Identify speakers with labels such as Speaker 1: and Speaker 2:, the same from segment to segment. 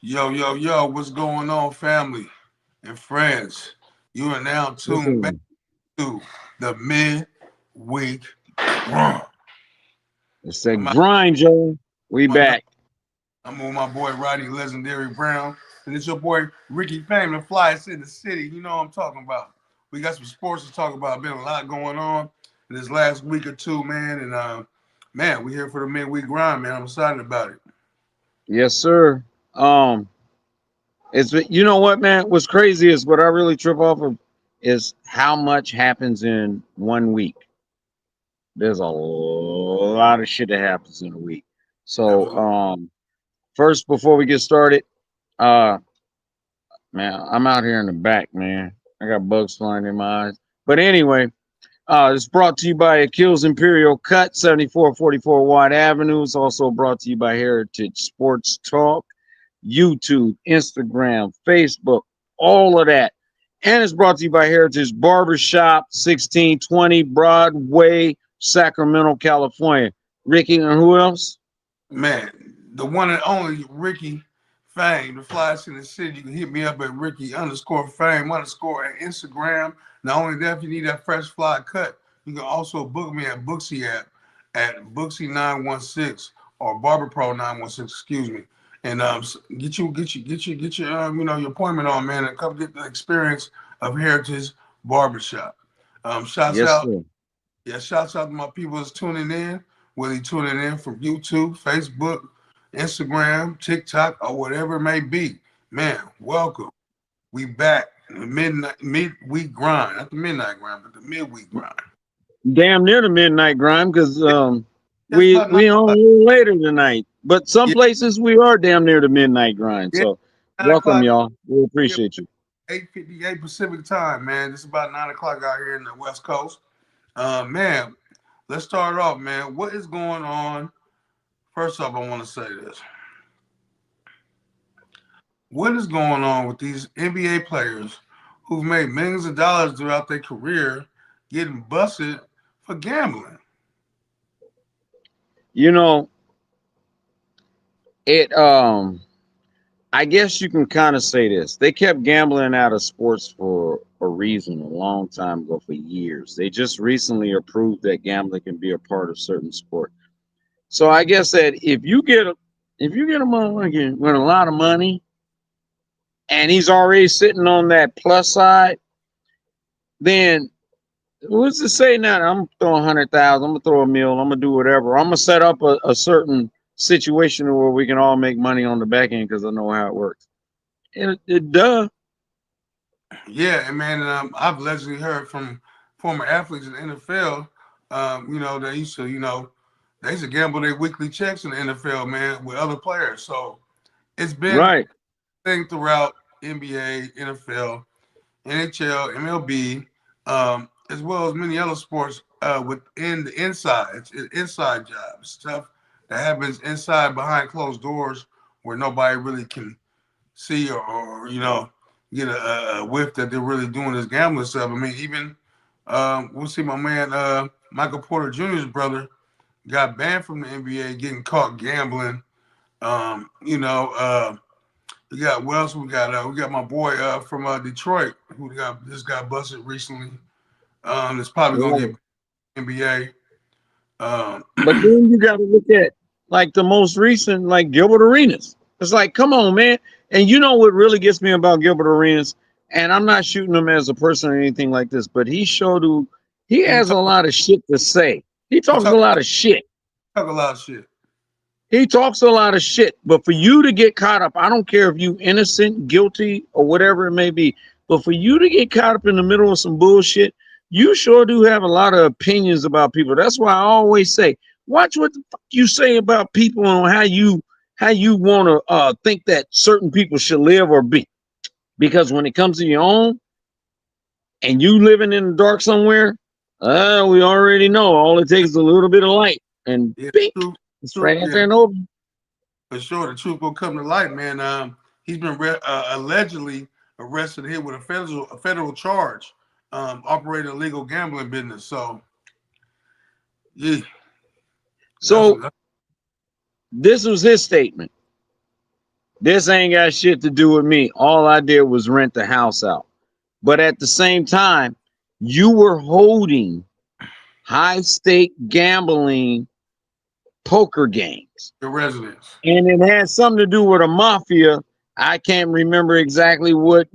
Speaker 1: Yo, yo, yo, what's going on, family and friends? You are now tuned back
Speaker 2: Listen,
Speaker 1: to the Midweek Grind.
Speaker 2: it's that
Speaker 1: I'm out
Speaker 2: grind, Joe. We
Speaker 1: with my dog.
Speaker 2: back.
Speaker 1: I'm with my boy Rodney Legendary Brown. And it's your boy Ricky Fame, the flyest in the city. You know what I'm talking about. We got some sports to talk about. Been a lot going on in this last week or two, man. And man, we here for the Midweek Grind, man. I'm excited about it.
Speaker 2: Yes, sir. Um, it's you know what, man? What's crazy is what I really trip off of is how much happens in 1 week. There's a lot of shit that happens in a week. So,
Speaker 1: Absolutely.
Speaker 2: first before we get started, uh, man, I'm out here in the back, man. I got bugs flying in my eyes. But anyway, it's brought to you by Akil's Imperial Cut, 7444 Watt Avenue. It's also brought to you by Heritage Sports Talk, YouTube, Instagram, Facebook, all of that. And it's brought to you by Heritage Barbershop, 1620 Broadway, Sacramento, California. Ricky, and who else?
Speaker 1: Man, the one and only Ricky Fame, the flyest in the city. You can hit me up at Ricky underscore Fame underscore at Instagram. Not only that, if you need that fresh fly cut, you can also book me at Booksy app at Booksy 916 or Barber Pro 916, excuse me. And get your your appointment on, man, and come get the experience of Heritage Barbershop. Shouts
Speaker 2: Yes,
Speaker 1: out
Speaker 2: sir.
Speaker 1: Yeah, shouts out to my people that's tuning in, whether you tuning in from YouTube, Facebook, Instagram, TikTok, or whatever it may be. Man, welcome. We back in the midweek grind. Not the midnight grind, but the midweek grind.
Speaker 2: Damn near the midnight grind because
Speaker 1: Just
Speaker 2: we
Speaker 1: about nine
Speaker 2: we on a
Speaker 1: o'clock.
Speaker 2: little later tonight. But some
Speaker 1: Yeah,
Speaker 2: places we are damn near the midnight grind.
Speaker 1: yeah,
Speaker 2: So
Speaker 1: 9 o'clock.
Speaker 2: welcome, y'all. We
Speaker 1: Yeah,
Speaker 2: appreciate you.
Speaker 1: 8:58 Pacific time, man. It's about 9 o'clock out here in the West Coast. Man, let's start off, man. What is going on? First off, I want to say this. What is going on with these NBA players who've made millions of dollars throughout their career getting busted for gambling?
Speaker 2: You know, it I guess you can kind of say this. They kept gambling out of sports for a reason a long time ago, for years. They just recently approved that gambling can be a part of certain sport. So I guess that if you get a motherfucker with a lot of money and he's already sitting on that plus side, then what's to say now? I'm gonna throw 100,000. I'm gonna throw a meal. I'm gonna do whatever. I'm gonna set up a certain situation where we can all make money on the back end because I know how it works. It duh.
Speaker 1: Yeah, and man, I've allegedly heard from former athletes in the NFL. They used to, they used to gamble their weekly checks in the NFL, man, with other players. So it's been
Speaker 2: Right.
Speaker 1: a thing throughout NBA, NFL, NHL, MLB, as well as many other sports within the inside. It's inside jobs, stuff that happens inside behind closed doors where nobody really can see or get a whiff that they're really doing this gambling stuff. I mean, even we'll see my man Michael Porter Jr.'s brother got banned from the NBA getting caught gambling. We got Wells. We got my boy from Detroit who got busted recently. That's probably gonna
Speaker 2: Right.
Speaker 1: get NBA. Um,
Speaker 2: But then you got to look at like the most recent, like Gilbert Arenas. It's like, come on, man. And you know what really gets me about Gilbert Arenas? And I'm not shooting him as a person or anything like this, but he showed who he
Speaker 1: he
Speaker 2: has a
Speaker 1: talk,
Speaker 2: lot of shit to say. He
Speaker 1: he
Speaker 2: talks a
Speaker 1: talk,
Speaker 2: lot of shit.
Speaker 1: talk a lot of shit.
Speaker 2: He talks a lot of shit. But for you to get caught up, I don't care if you innocent, guilty, or whatever it may be. But for you to get caught up in the middle of some bullshit, you sure do have a lot of opinions about people. That's why I always say, watch what the fuck you say about people and how you want to think that certain people should live or be. Because when it comes to your own and you living in the dark somewhere, we already know all it takes is a little bit of light and
Speaker 1: Yeah,
Speaker 2: bink,
Speaker 1: true,
Speaker 2: it's
Speaker 1: true.
Speaker 2: right out
Speaker 1: Yeah,
Speaker 2: there and over.
Speaker 1: for sure. The truth will come to light, man. He's been allegedly arrested here with a federal charge, operating illegal gambling business. So yeah, that's
Speaker 2: So this was his statement. This ain't got shit to do with me. All I did was rent the house out. But at the same time, you were holding high stake gambling poker games.
Speaker 1: The residents.
Speaker 2: And it had something to do with a mafia. I can't remember exactly what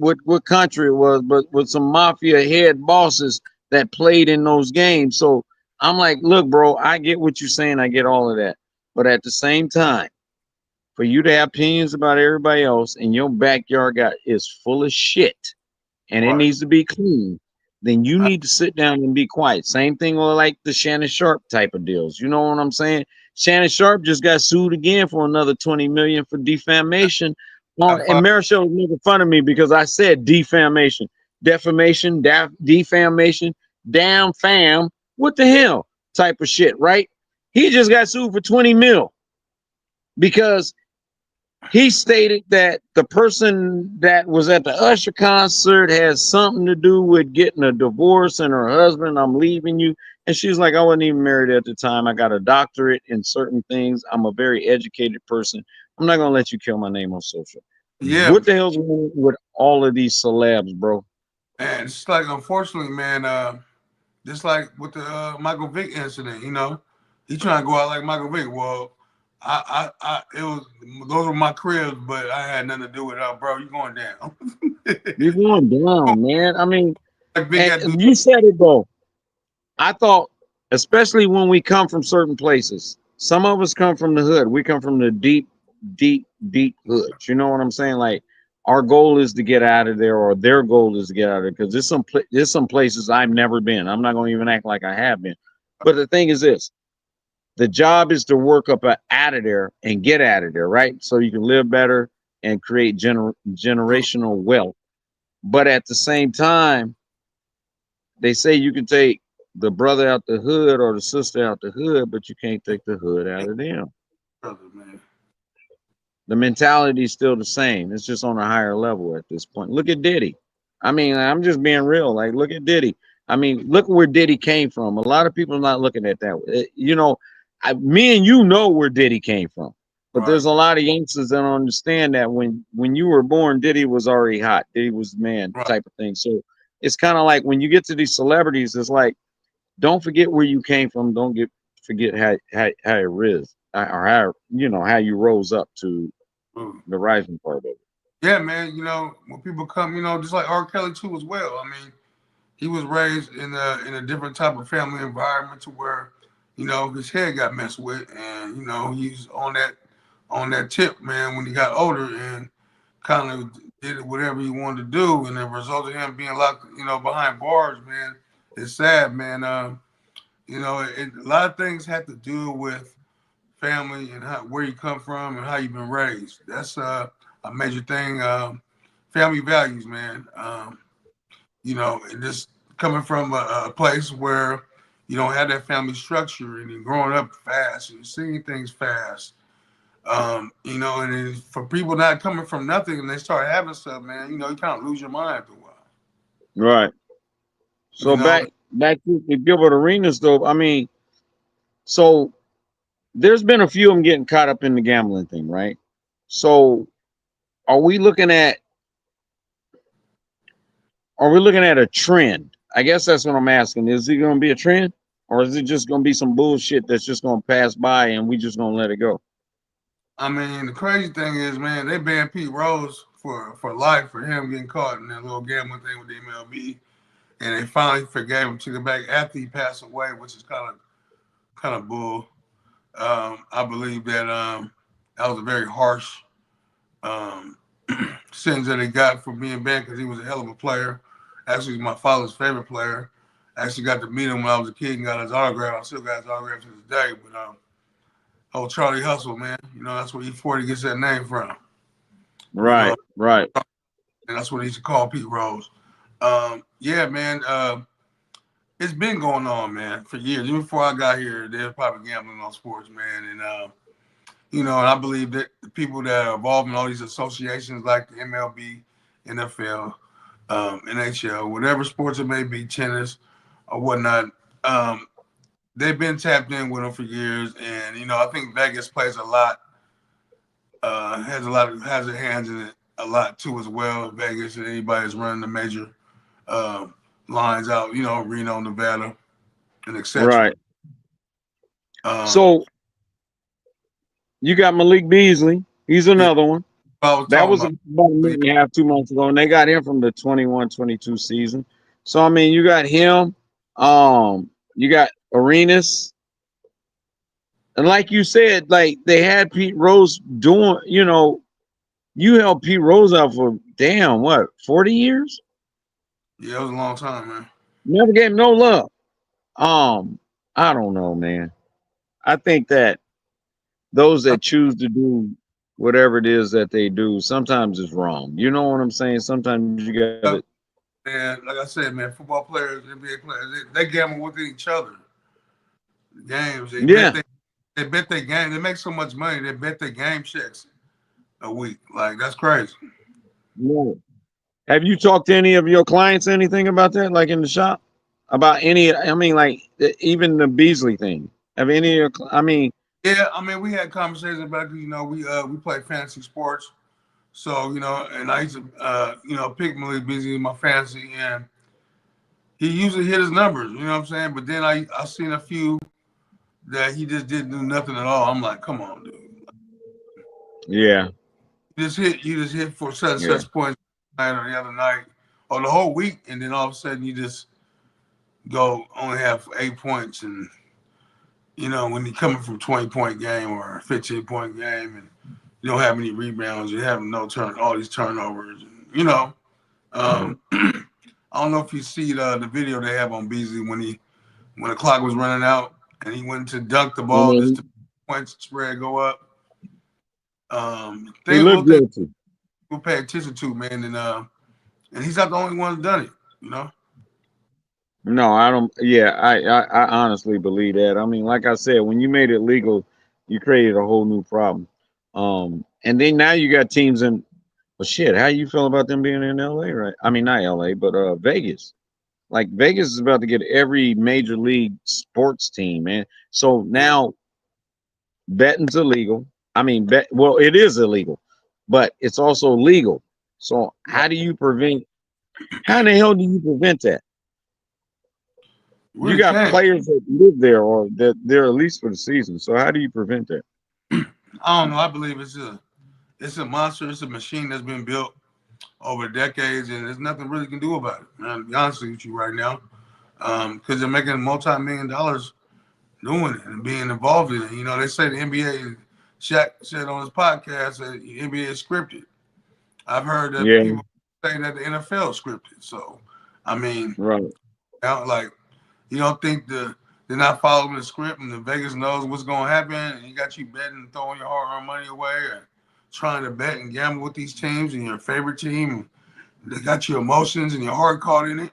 Speaker 2: country it was, but with some mafia head bosses that played in those games. So I'm like, look, bro, I get what you're saying. I get all of that. But at the same time, for you to have opinions about everybody else and your backyard got is full of shit and it
Speaker 1: Right.
Speaker 2: needs to be clean, then you
Speaker 1: I,
Speaker 2: need to sit down and be quiet. Same thing with like the Shannon Sharp type of deals. You know what I'm saying? Shannon Sharp just got sued again for another 20 million for defamation.
Speaker 1: I
Speaker 2: And
Speaker 1: follow.
Speaker 2: Marichelle was making fun of me because I said defamation, defamation, defamation, damn fam, what the hell type of shit, right? He just got sued for 20 mil because he stated that the person that was at the Usher concert has something to do with getting a divorce and her husband, I'm leaving you. And she's like, I wasn't even married at the time. I got a doctorate in certain things. I'm a very educated person. I'm not going to let you kill my name on social.
Speaker 1: Yeah,
Speaker 2: What the hell's wrong with all of these celebs, bro?
Speaker 1: man. It's like unfortunately, man. Just like with the Michael Vick incident, he trying to go out like Michael Vick. Well, it was those were my cribs, but I had nothing to do with it, bro. You going down?
Speaker 2: You're going down, man. I mean,
Speaker 1: Like Vic had to do.
Speaker 2: and you said it, bro. I thought, especially when we come from certain places, some of us come from the hood. We come from the deep, deep, deep hood. You know what I'm saying? Like our goal is to get out of there, or their goal is to get out of there. Because there's some places I've never been. I'm not going to even act like I have been. But the thing is this: the job is to work up out of there and get out of there, right? So you can live better and create generational wealth. But at the same time, they say you can take the brother out the hood or the sister out the hood, but you can't take the hood out of them.
Speaker 1: Brother, man.
Speaker 2: The mentality is still the same. It's just on a higher level at this point. Look at Diddy. I mean, I'm just being real. Like, look at Diddy. I mean, look where Diddy came from. A lot of people are not looking at that. Me and you know where Diddy came from, but
Speaker 1: Right,
Speaker 2: there's a lot of youngsters that don't understand that when you were born, Diddy was already hot. Diddy was the man
Speaker 1: right.
Speaker 2: type of thing. So it's kind of like when you get to these celebrities, it's like don't forget where you came from. Don't forget how it is or how how you rose up to
Speaker 1: Mm.
Speaker 2: the rising part of it.
Speaker 1: Yeah, man. When people come, just like R. Kelly too, as well. I mean, he was raised in a different type of family environment to where, his head got messed with, and he's on that tip, man. When he got older and kind of did whatever he wanted to do, and the result of him being locked, behind bars, man, it's sad, man. A lot of things have to do with family and where you come from and how you've been raised. That's a major thing. Family values, man. And just coming from a place where you don't have that family structure and you're growing up fast and you're seeing things fast. And then for people not coming from nothing and they start having stuff, man, you kind of lose your mind after a while.
Speaker 2: Right.
Speaker 1: You
Speaker 2: So
Speaker 1: know,
Speaker 2: back to the Gilbert Arenas though. I mean, so there's been a few of them getting caught up in the gambling thing, right? So are we looking at a trend? I guess that's what I'm asking. Is it going to be a trend, or is it just going to be some bullshit that's just going to pass by and we just going to let it go?
Speaker 1: I mean, the crazy thing is, man, they banned Pete Rose for life for him getting caught in that little gambling thing with the MLB, and they finally forgave him, took it back after he passed away, which is kind of bull. I believe that was a very harsh um, sentence that he got for being banned because he was a hell of a player. Actually, he's my father's favorite player. I actually got to meet him when I was a kid and got his autograph. I still got his autograph to this day. But old Charlie Hustle, man, that's where E40 gets that name from. You know,
Speaker 2: Right, right.
Speaker 1: and that's what he used to call Pete Rose. Yeah, man. It's been going on, man, for years. Even before I got here, they was probably gambling on sports, man. And I believe that the people that are involved in all these associations like the MLB, NFL, NHL, whatever sports it may be, tennis or whatnot, um, they've been tapped in with them for years. And I think Vegas plays a lot has their hands in it a lot too as well. Vegas and anybody that's running the major uh, lines out, Reno, Nevada, and etc.
Speaker 2: Right.
Speaker 1: Um,
Speaker 2: So you got Malik Beasley. He's
Speaker 1: yeah,
Speaker 2: another one.
Speaker 1: I was
Speaker 2: That
Speaker 1: talking
Speaker 2: was
Speaker 1: about.
Speaker 2: about a
Speaker 1: Yeah,
Speaker 2: minute and a half, 2 months ago, and they got him from the 21-22 season. So I mean, you got him. You got Arenas, and like you said, like they had Pete Rose doing. You helped Pete Rose out for damn what 40 years.
Speaker 1: yeah, it was a long time, man.
Speaker 2: Never gave him no love. Um, I don't know, man. I think that those that choose to do whatever it is that they do sometimes is wrong. You know what I'm saying? Sometimes you got to.
Speaker 1: And like I said, man, football players, NBA players, they gamble with each other. Games,
Speaker 2: Yeah.
Speaker 1: they bet their game. They make so much money. They bet their game checks a week. Like that's crazy.
Speaker 2: Yeah. Have you talked to any of your clients anything about that, like in the shop? About any? I mean, like even the Beasley thing. Have any of your? I mean,
Speaker 1: Yeah, I mean, we had conversations about it. We play fantasy sports, so and I used to pick Malik Beasley in my fantasy, and he usually hit his numbers. You know what I'm saying? But then I seen a few that he just didn't do nothing at all. I'm like, come on, dude.
Speaker 2: yeah,
Speaker 1: You just hit for such and
Speaker 2: yeah.
Speaker 1: such points night or the other night or the whole week, and then all of a sudden you just go only have 8 points, and when you're coming from 20-point game or a 15-point game, and you don't have any rebounds, you have all these turnovers, and I don't know if you see the video they have on Beasley when the clock was running out and he went to dunk the
Speaker 2: I
Speaker 1: ball just
Speaker 2: mean,
Speaker 1: to points spread go up.
Speaker 2: he
Speaker 1: Little
Speaker 2: looked
Speaker 1: things
Speaker 2: guilty.
Speaker 1: we'll pay attention to, man, and he's not the only one that's done it. You know,
Speaker 2: No, I don't. Yeah, I honestly believe that. I mean, like I said, when you made it legal, you created a whole new problem. And then now you got teams in. Well, shit, how you feel about them being in LA, right? I mean, not LA, but Vegas. Like Vegas is about to get every major league sports team, man. So
Speaker 1: yeah,
Speaker 2: now betting's illegal. I mean, well, it is illegal, but it's also legal. So
Speaker 1: right.
Speaker 2: how do you prevent? How in the hell do you prevent that?
Speaker 1: You
Speaker 2: You
Speaker 1: really
Speaker 2: got
Speaker 1: can't.
Speaker 2: players that live there or that they're at least for the season. So how do you prevent that?
Speaker 1: I don't know. I believe it's a monster. It's a machine that's been built over decades, and there's nothing really can do about it. Man, to be honest with you right now, because they're making multi-million dollars doing it and being involved in it. They say the NBA. Shaq said on his podcast that the NBA is scripted. I've heard that
Speaker 2: Yeah,
Speaker 1: people say that the NFL is scripted. So, I mean,
Speaker 2: right.
Speaker 1: like you don't think they're not following the script and the Vegas knows what's going to happen and you got you betting and throwing your hard-earned money away or trying to bet and gamble with these teams and your favorite team. They got your emotions and your heart caught in it.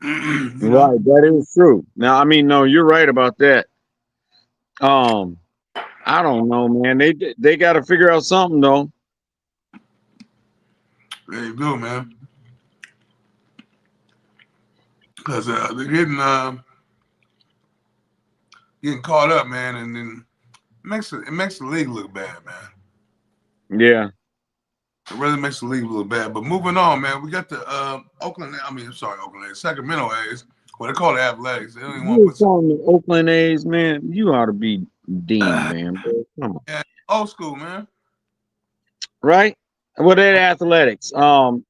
Speaker 1: you know?
Speaker 2: Right. That is true. Now, I mean, no, you're right about that. Um, I don't know, man. They got to figure out something though.
Speaker 1: They do, man. Because they're getting caught up, man, and then it makes the league look bad, man.
Speaker 2: Yeah.
Speaker 1: It really makes the league look bad. But moving on, man, we got the Oakland. I mean, sorry, Oakland, Sacramento A's. What they call it Athletics. They don't even want to
Speaker 2: You
Speaker 1: put some
Speaker 2: calling the Oakland A's, man? You ought to be dean, man. Bro. Come on.
Speaker 1: yeah, old school, man.
Speaker 2: Right? Well, they're athletics. The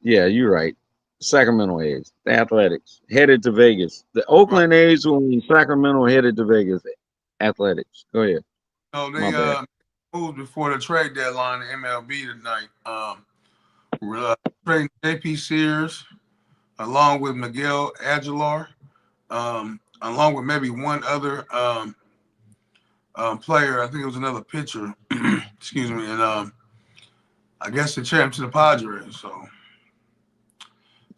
Speaker 2: yeah, you're right. Sacramento A's, the Athletics headed to Vegas. The
Speaker 1: Right.
Speaker 2: Oakland A's who are in Sacramento headed to Vegas. Athletics. Go ahead.
Speaker 1: So
Speaker 2: My
Speaker 1: they
Speaker 2: bad.
Speaker 1: moved before the trade deadline in MLB tonight. We're trading JP Sears along with Miguel Aguilar, along with maybe one other player. I think it was another pitcher. Excuse me, and I guess they traded him to the Padres.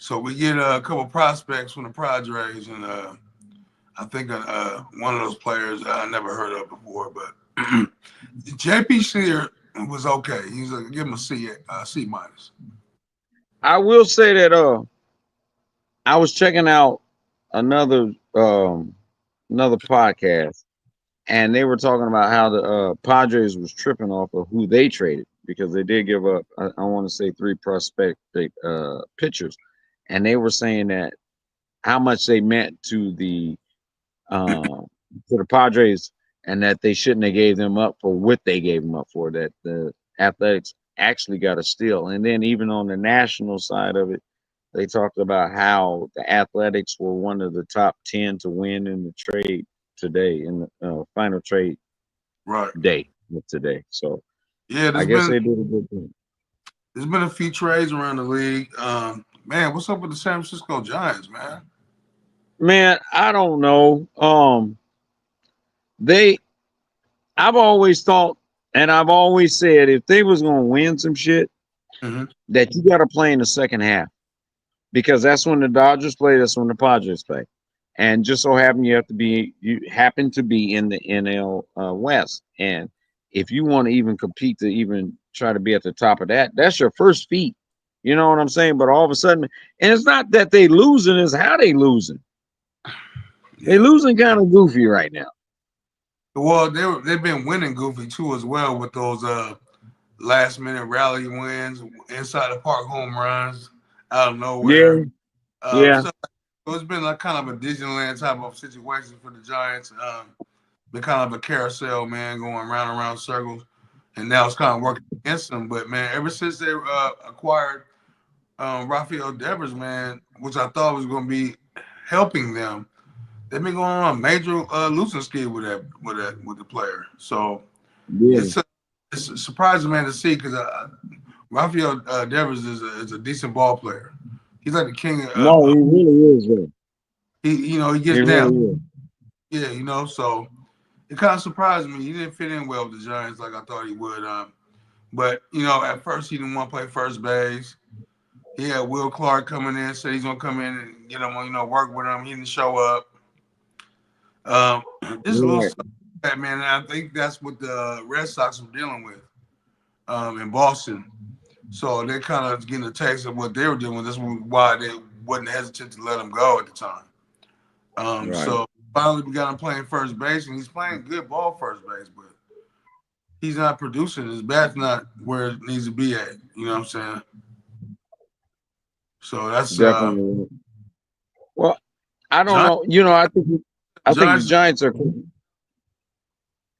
Speaker 1: So we get a couple prospects from the Padres, and I think one of those players I never heard of before, but JP Sear was okay. He's give him a C minus.
Speaker 2: I will say that I was checking out another another podcast, and they were talking about how the Padres was tripping off of who they traded because they did give up, I want to say, three prospect pitchers, and they were saying that how much they meant to the Padres, and that they shouldn't have gave them up for what they gave them up for. That the Athletics actually got a steal, and then even on the national side of it, they talked about how the Athletics were one of the top 10 to win in the trade today, in the final trade
Speaker 1: Right.
Speaker 2: day of today. So
Speaker 1: Yeah,
Speaker 2: I guess they did a good thing.
Speaker 1: there's been a few trades around the league. Man, what's up with the San Francisco Giants, man?
Speaker 2: Man, I don't know. They I've always thought, and I've always said, if they was gonna win some shit,
Speaker 1: Hmm.
Speaker 2: that you got to play in the second half because that's when the Dodgers play, that's when the Padres play, and just so happen you happen to be in the NL West, and if you want to even compete to even try to be at the top of that, that's your first feat. You know what I'm saying? But all of a sudden, and it's not that they losing, it's how they losing. They
Speaker 1: Yeah.
Speaker 2: losing kind of goofy right now.
Speaker 1: Well, they've been winning goofy too as well with those last minute rally wins, inside the park home runs out of nowhere.
Speaker 2: Yeah, yeah,
Speaker 1: So it's been like kind of a Disneyland type of situation for the Giants. Been kind of a carousel, man, going round and round circles, and now it's kind of working against them. But man, ever since they acquired Rafael Devers, man, which I thought was going to be helping them, they've been going on a major losing skid with the player. So
Speaker 2: yeah.
Speaker 1: it's surprising, man, to see because Rafael Devers is a decent ball player. He's like the king of
Speaker 2: No, he really is. Though.
Speaker 1: he
Speaker 2: He
Speaker 1: gets down.
Speaker 2: really is.
Speaker 1: Yeah, so it kind of surprised me. He didn't fit in well with the Giants like I thought he would. But at first he didn't want to play first base. He had Will Clark coming in, said he's gonna come in and get him, work with him. He didn't show up. Um, just a little
Speaker 2: Right.
Speaker 1: stuff like that, man. And I think that's what the Red Sox were dealing with in Boston. So they're kind of getting a taste of what they were doing. This is why they wasn't hesitant to let him go at the time.
Speaker 2: Right.
Speaker 1: So finally we got him playing first base, and he's playing good ball first base, but he's not producing. His bat's not where it needs to be at. You know what I'm saying? So that's
Speaker 2: Definitely. Well, I don't
Speaker 1: Giants.
Speaker 2: know. I think the
Speaker 1: Giants.
Speaker 2: Giants are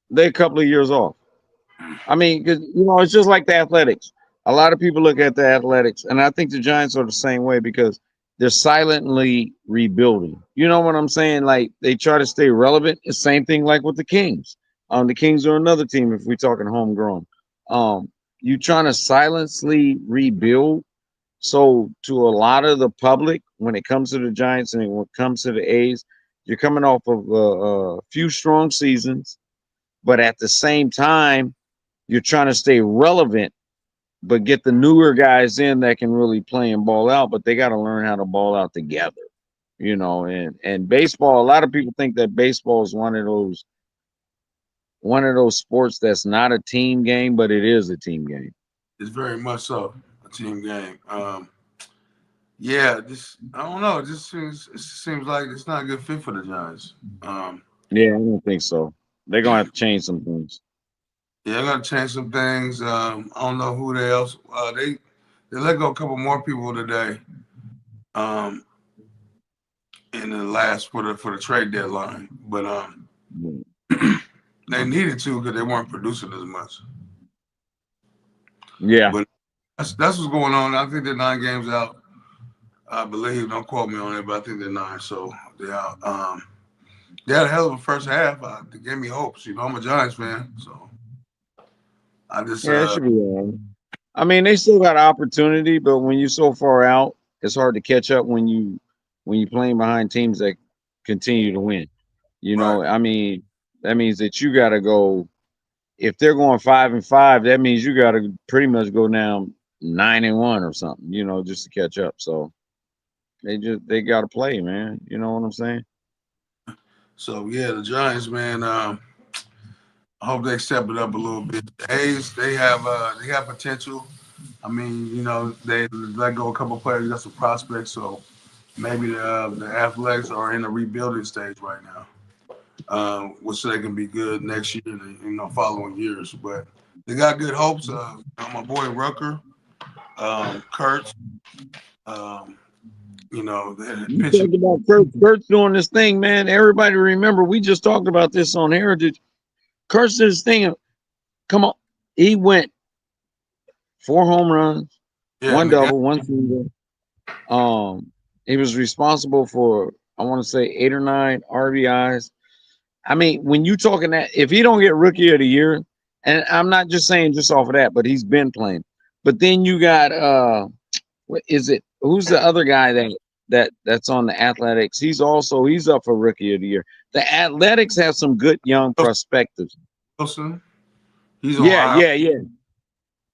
Speaker 2: they're a couple of years off. I mean, 'cause, it's just like the Athletics. A lot of people look at the Athletics, and I think the Giants are the same way because they're silently rebuilding. You know what I'm saying? Like they try to stay relevant. The same thing like with the Kings. The Kings are another team if we're talking homegrown. You trying to silently rebuild. So to a lot of the public, when it comes to the Giants and when it comes to the A's, you're coming off of a few strong seasons, but at the same time, you're trying to stay relevant, but get the newer guys in that can really play and ball out. But they got to learn how to ball out together, And baseball, a lot of people think that baseball is one of those sports that's not a team game, but it is a team game.
Speaker 1: It's very much so a team game. Yeah, this I don't know. It seems like it's not a good fit for the Giants.
Speaker 2: Yeah, I don't think so. They're gonna have to change some things.
Speaker 1: Yeah, I got to change some things. I don't know who they else. They let go a couple more people today. Um, in the last for the trade deadline, but they needed to because they weren't producing as much.
Speaker 2: Yeah,
Speaker 1: But that's what's going on. I think they're 9 games out. I believe. Don't quote me on it, but I think they're 9. So they're out. They had a hell of a first half. They gave me hopes. I'm a Giants fan, so I just
Speaker 2: yeah, it should be all right. I mean, they still got opportunity, but when you're so far out, it's hard to catch up when you're playing behind teams that continue to win.
Speaker 1: right.
Speaker 2: I mean, that means that you got to go. If they're going 5-5, that means you got to pretty much go down 9-1 or something. Just to catch up. So they got to play, man. You know what I'm saying?
Speaker 1: So yeah, the Giants, man. I hope they step it up a little bit. The A's, they have potential. I mean, they let go a couple of players, got some prospects, so maybe the Athletics are in a rebuilding stage right now. which they can be good next year and following years. But they got good hopes. My boy Rucker, Kurtz, um, the
Speaker 2: You
Speaker 1: pitching.
Speaker 2: talked about Kurt's doing this thing, man. Everybody remember we just talked about this on Heritage. Kurt's did this thing. Come on, he went 4 home runs,
Speaker 1: Yeah,
Speaker 2: one
Speaker 1: and the guy
Speaker 2: double, one single. He was responsible for I want to say 8 or 9 RBIs. I mean, when you talking that, if he don't get Rookie of the Year, and I'm not just saying just off of that, but he's been playing. But then you got what is it? Who's the other guy that's on the Athletics? He's up for Rookie of the Year. The Athletics have some good young prospects.
Speaker 1: Wilson, he's on
Speaker 2: Yeah,
Speaker 1: IR.
Speaker 2: yeah, yeah.
Speaker 1: He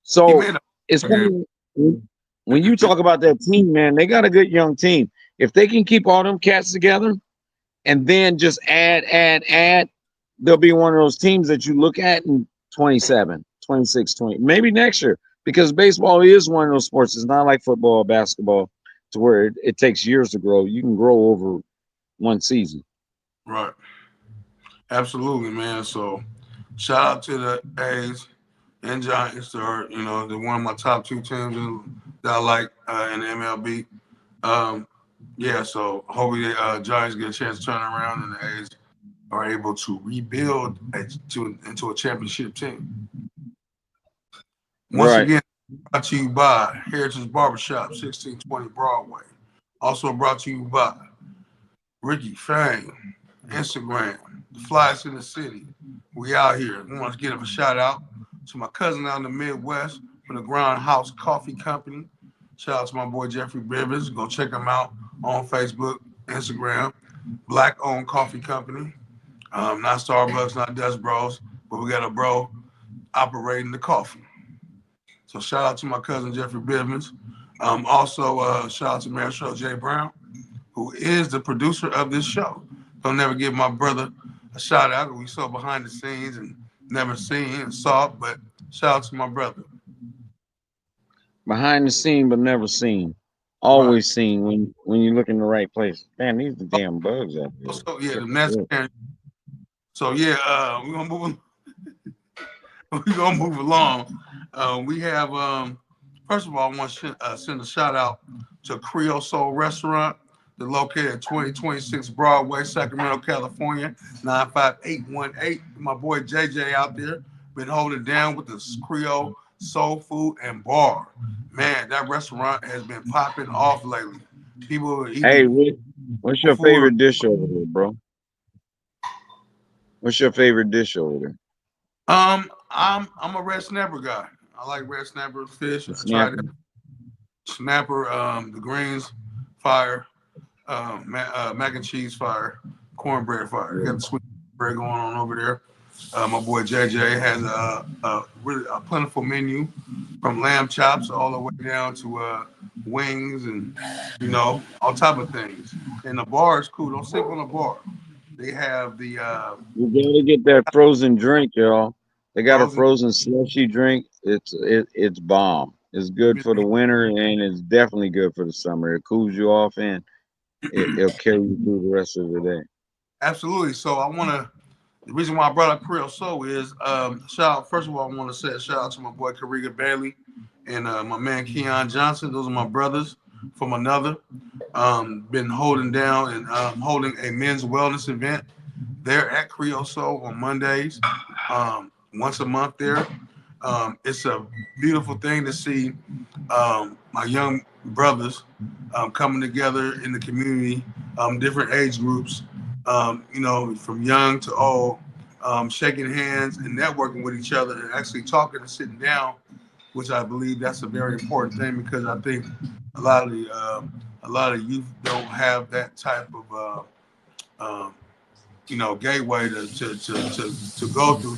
Speaker 2: So
Speaker 1: made
Speaker 2: it's
Speaker 1: a game.
Speaker 2: funny when you talk about that team, man. They got a good young team. If they can keep all them cats together and then just add, they'll be one of those teams that you look at in 27, 26, 20, maybe next year. Because baseball is one of those sports. It's not like football or basketball to where it takes years to grow. You can grow over one season.
Speaker 1: Right. Absolutely, man. So shout out to the A's and Giants. They're one of my top two teams that I like in the MLB. Um, yeah, so hopefully the Giants get a chance to turn around and the A's are able to rebuild into a championship team. Once
Speaker 2: Right.
Speaker 1: again, brought to you by Heritage Barbershop, 1620 Broadway. Also brought to you by Ricky Fame, Instagram, the flyest in the city. We out here. We want to give a shout out to my cousin out in the Midwest from the Ground House Coffee Company. Shout out to my boy Jeffrey Bivens. Go check him out on Facebook, Instagram. Black owned coffee company. Not Starbucks, not Dutch Bros, but we got a bro operating the coffee. So shout out to my cousin Jeffrey Bivens. Also, shout out to Master J. Brown, who is the producer of this show. Don't never give my brother a shout out. We saw behind the scenes and never seen and saw, but shout out to my brother.
Speaker 2: Behind the scene, but never seen.
Speaker 1: Right.
Speaker 2: Always seen when you look in the right place. Man, these are damn bugs out there.
Speaker 1: So yeah,
Speaker 2: Good
Speaker 1: the Nets.
Speaker 2: Lord.
Speaker 1: So yeah, we're gonna move. We're gonna move along. We have first of all, I want to send a shout out to Creole Soul Restaurant. They're located at 2026 Broadway, Sacramento, California, 95818. My boy JJ out there been holding it down with the Creole Soul Food and Bar. Man, that restaurant has been popping off lately. People are
Speaker 2: Hey,
Speaker 1: eating
Speaker 2: what's your
Speaker 1: food.
Speaker 2: favorite dish over there, bro? What's your favorite dish over there?
Speaker 1: I'm a red snapper guy. I like red snapper fish.
Speaker 2: The
Speaker 1: I tried
Speaker 2: snapper.
Speaker 1: snapper, the greens, fire, mac and cheese, fire, cornbread, fire. Got the sweet bread going on over there. My boy JJ has a really a plentiful menu from lamb chops all the way down to wings and all type of things. And the bar is cool. Don't sleep on the bar. They have the
Speaker 2: You gotta get that frozen drink, y'all. They got a
Speaker 1: frozen.
Speaker 2: frozen slushy drink. It's bomb. It's good for the winter and it's definitely good for the summer. It cools you off and it'll carry you through the rest of the day.
Speaker 1: Absolutely. So I want to. The reason why I brought up Creole Soul is shout out. First of all, I want to say a shout out to my boy Kariga Bailey and my man Keon Johnson. Those are my brothers from another. Been holding down and holding a men's wellness event there at Creole Soul on Mondays, once a month there. It's a beautiful thing to see my young brothers coming together in the community, different age groups, from young to old, shaking hands and networking with each other and actually talking and sitting down, which I believe that's a very important thing because I think a lot of the youth don't have that type of gateway to go through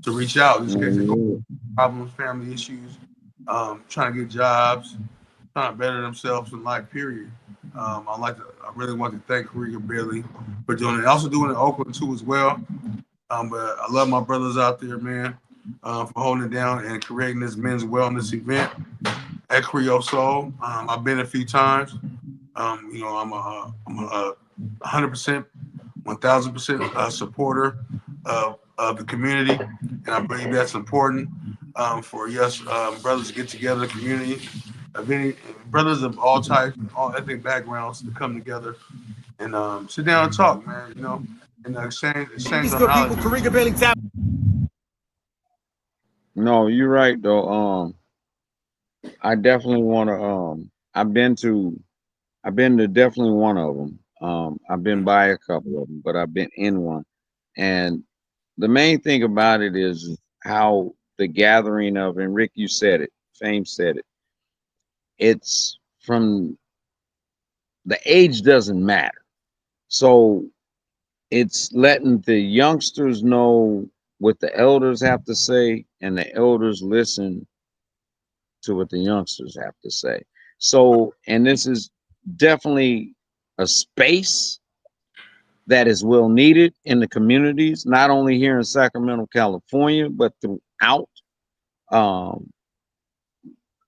Speaker 1: to reach out. In this case, they go
Speaker 2: Mhm.
Speaker 1: problems, family issues, trying to get jobs, trying to better themselves in life. Period. I really want to thank Korea Billy for doing it. Also doing it in Oakland too as well. But I love my brothers out there, man, for holding it down and creating this men's wellness event at Creole Soul. I've been a few times. I'm a 100% 1000% supporter of the community, and I believe that's important for us brothers to get together, community of any brothers of all types, all ethnic backgrounds to come together and sit down and talk, man. You know, and exchange
Speaker 3: These
Speaker 1: our
Speaker 3: good
Speaker 1: knowledge.
Speaker 3: people, Karika Bailey Tap.
Speaker 2: No, you're right though. I definitely want to. I've been to definitely one of them. I've been by a couple of them, but I've been in one. And the main thing about it is how the gathering of, and Rick, you said it, Fame said it. It's from the age doesn't matter. So it's letting the youngsters know what the elders have to say, and the elders listen to what the youngsters have to say. So, and this is definitely a space that is well needed in the communities, not only here in Sacramento, California, but throughout um,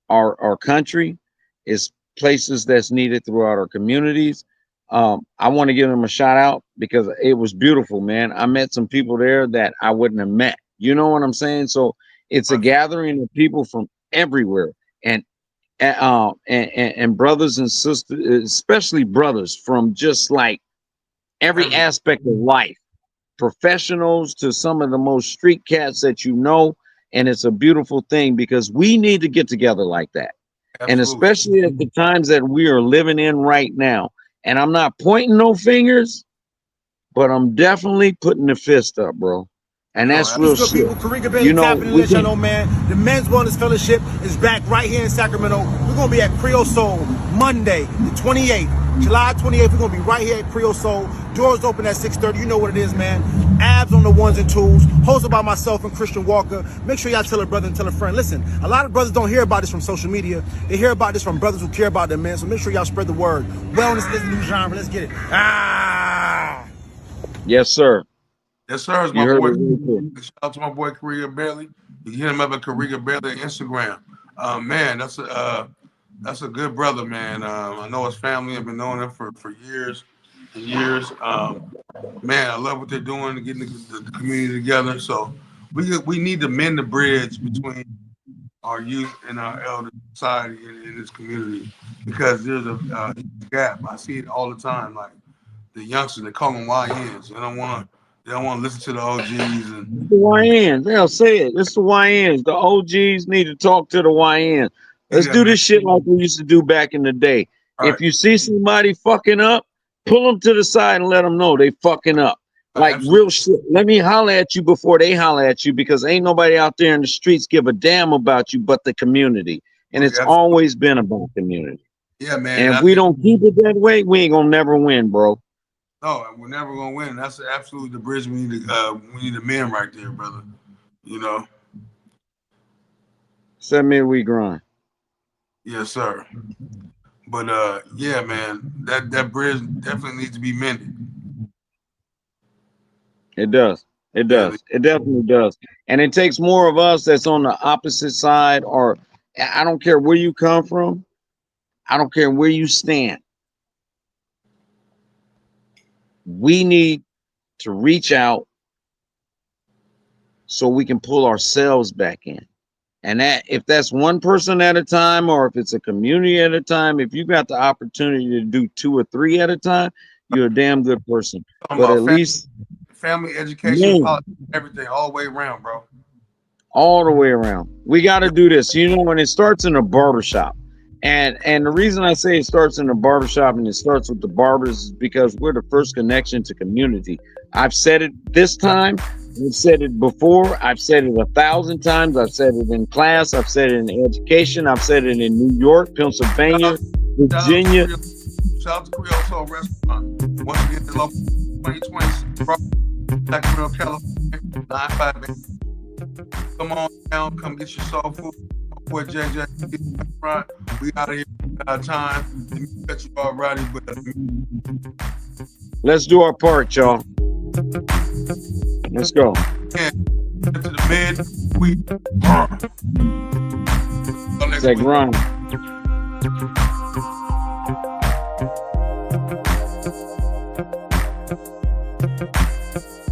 Speaker 2: our country. Is places that's needed throughout our communities. I want to give them a shout out because it was beautiful, man. I met some people there that I wouldn't have met. You know what I'm saying? So it's a gathering of people from everywhere, and and brothers and sisters, especially brothers from just like every aspect of life, professionals to some of the most street cats that you know. And it's a beautiful thing because we need to get together like that. And
Speaker 1: Absolutely.
Speaker 2: especially at the times that we are living in right now. And I'm not pointing no fingers, but I'm definitely putting the fist up, bro. And
Speaker 1: No,
Speaker 2: that's real
Speaker 3: These good
Speaker 2: shit.
Speaker 3: people, Karika Bailey
Speaker 2: You know,
Speaker 3: Tapping and let y'all know, man. The Men's Wellness Fellowship is back right here in Sacramento. We're gonna be at Creole Soul Monday, the 28th, July 28th. We're gonna be right here at Creole Soul. Doors open at 6:30. You know what it is, man. Abs on the ones and twos. Hosted by myself and Christian Walker. Make sure y'all tell a brother and tell a friend. Listen, a lot of brothers don't hear about this from social media. They hear about this from brothers who care about their men. So make sure y'all spread the word. Wellness is a new genre. Let's get it. Ah.
Speaker 2: yes, sir.
Speaker 1: Yes, sir. It's
Speaker 2: You
Speaker 1: my
Speaker 2: heard
Speaker 1: boy.
Speaker 2: it really cool.
Speaker 1: Shout out to my boy Korea Bailey. You can hit him up at Korea Bailey on Instagram. Man, that's a good brother, man. I know his family. I've been knowing him for years and years. Man, I love what they're doing, getting the community together. So we need to mend the bridge between our youth and our elder society in this community because there's a gap. I see it all the time. Like the youngsters, they call them YNs. They don't want to listen to the OGs and
Speaker 2: The YNs, they'll say it. It's the YNs. The OGs need to talk to the YNs. Let's
Speaker 1: yeah,
Speaker 2: do
Speaker 1: man.
Speaker 2: this shit like we used to do back in the day.
Speaker 1: All right,
Speaker 2: If you see somebody fucking up, pull them to the side and let them know they fucking up. Like
Speaker 1: absolutely.
Speaker 2: real shit. Let me holler at you before they holler at you because ain't nobody out there in the streets give a damn about you but the community. And it's always been about community.
Speaker 1: Yeah, man.
Speaker 2: And
Speaker 1: And
Speaker 2: if
Speaker 1: I
Speaker 2: we
Speaker 1: think
Speaker 2: don't keep it that way, we ain't gonna never win, bro.
Speaker 1: no, we're never gonna win. That's absolutely the bridge we need to mend right there, brother. You know,
Speaker 2: Midweek Grind.
Speaker 1: yes, sir. But yeah, man, that bridge definitely needs to be mended.
Speaker 2: It does. It
Speaker 1: Yeah,
Speaker 2: does. It definitely does. And it takes more of us that's on the opposite side, or I don't care where you come from. I don't care where you stand. We need to reach out so we can pull ourselves back in. And that if that's one person at a time, or if it's a community at a time, if you got the opportunity to do 2 or 3 at a time, you're a damn good person.
Speaker 1: talking
Speaker 2: But
Speaker 1: about
Speaker 2: at least,
Speaker 1: family, education,
Speaker 2: man,
Speaker 1: politics, everything, all the way around, bro.
Speaker 2: all the way around. We got to do this. You know, when it starts in a barbershop. And the reason I say it starts in a barbershop and it starts with the barbers is because we're the first connection to community. I've said it this time. I've said it before. I've said it 1,000 times. I've said it in class. I've said it in education. I've said it in New York, Pennsylvania, Virginia.
Speaker 1: Shout out to Creole Soul Restaurant. Once again, the local 2020, Sacramento, California, 958. Come on down, come get your soul food. My boy JJ, we out of here time. Let me cut you already, but
Speaker 2: Let's do our part, y'all. Let's go.
Speaker 1: yeah, to the mid week.
Speaker 2: Say grind.
Speaker 3: it.